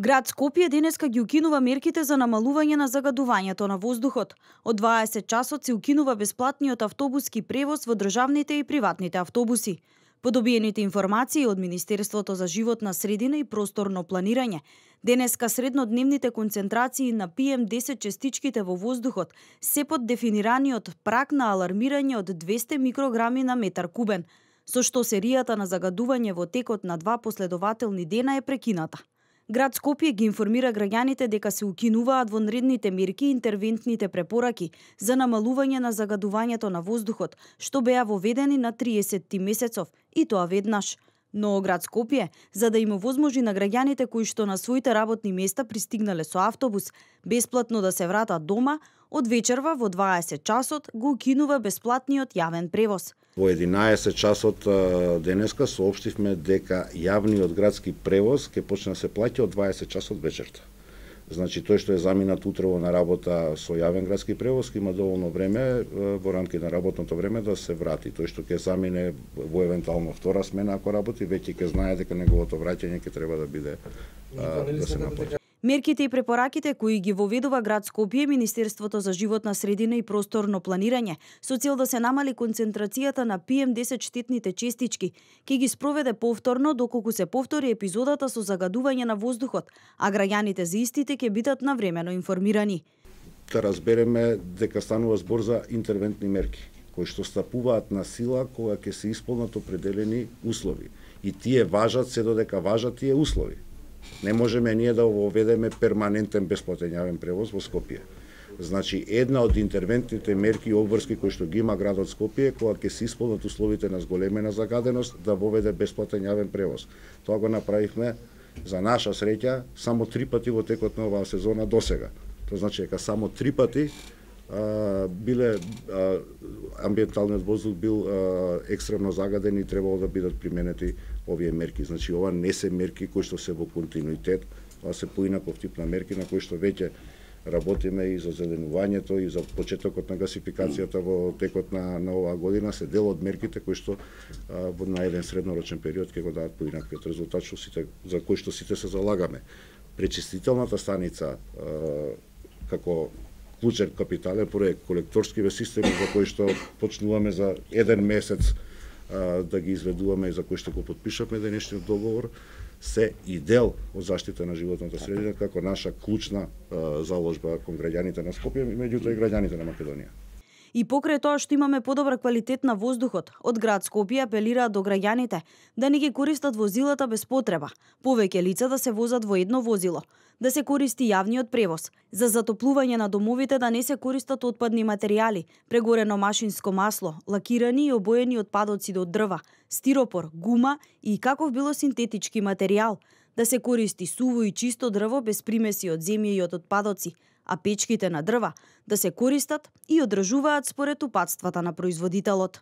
Град Скопје денеска ги укинува мерките за намалување на загадувањето на воздухот. Од 20 часот се укинува бесплатниот автобуски превоз во државните и приватните автобуси. По добиените информации од Министерството за животна средина и просторно планирање, денеска среднодневните концентрации на PM10 частичките во воздухот се под дефинираниот праг на алармирање од 200 микрограми на метар кубен, со што серијата на загадување во текот на 2 последователни дена е прекината. Град Скопје ги информира граѓаните дека се укинуваат вонредните мерки и интервентните препораки за намалување на загадувањето на воздухот, што беа воведени на 30 месецов, и тоа веднаш. Но Град Скопје, за да им овозможи на граѓаните кои што на своите работни места пристигнале со автобус, бесплатно да се вратат дома, од вечерва во 20 часот го укинува бесплатниот јавен превоз. Во 11 часот денеска соопштивме дека јавниот градски превоз ќе почне да се плаќа од 20 часот вечерта. Значи, тој што е заминат утрово на работа со јавен градски превоз, има доволно време во рамки на работното време да се врати. Тој што ќе замине во евентуално втора смена ако работи, веќе ќе знае дека неговото враќање ќе треба да биде да се наплати. Мерките и препораките кои ги воведува Град Скопје, Министерството за животна средина и просторно планирање, со цел да се намали концентрацијата на PM10 штетните честички, ќе ги спроведе повторно доколку се повтори епизодата со загадување на воздухот, а граѓаните за истите ќе бидат навремено информирани. Да разбереме дека станува збор за интервентни мерки, кои што стапуваат на сила кога ќе се исполнат определени услови. И тие важат се додека важат тие услови. Не можеме ние да воведеме перманентен бесплатен јавен превоз во Скопје. Значи, една од интервентните мерки и обврски кои што ги има градот Скопје, кога ќе се исполнат условите на зголемена загаденост, да воведе бесплатен јавен превоз. Тоа го направивме за наша среќа само 3 пати во текот на оваа сезона досега. Тоа значи дека само 3 пати амбиенталниот воздух бил екстремно загаден и требало да бидат применети овие мерки. Значи, ова не се мерки кои што се во континуитет, тоа се поинаков тип на мерки на кои што веќе работиме и за зеленувањето и за почетокот на гасификацијата во текот на оваа година, се дел од мерките кои што на еден среднорочен период ќе го дадат поинаквиот резултат за кој што сите се залагаме. Пречистителната станица како клучен капитален проект, колекторскиве системи за кои што почнуваме за еден месец да ги изведуваме и за кои што го подпишавме денешниот договор, се и дел од заштита на животната средина како наша клучна заложба кон граѓаните на Скопје и меѓутоа и граѓаните на Македонија. И покрај тоа што имаме подобра квалитет на воздухот, од Град Скопје апелираат до граѓаните да не ги користат возилата без потреба, повеќе лица да се возат во едно возило, да се користи јавниот превоз, за затоплување на домовите да не се користат отпадни материјали, прегорено машинско масло, лакирани и обоени отпадоци од дрва, стиропор, гума и каков било синтетички материјал, да се користи суво и чисто дрво без примеси од земја и од отпадоци, а печките на дрва да се користат и одржуваат според упатствата на производителот.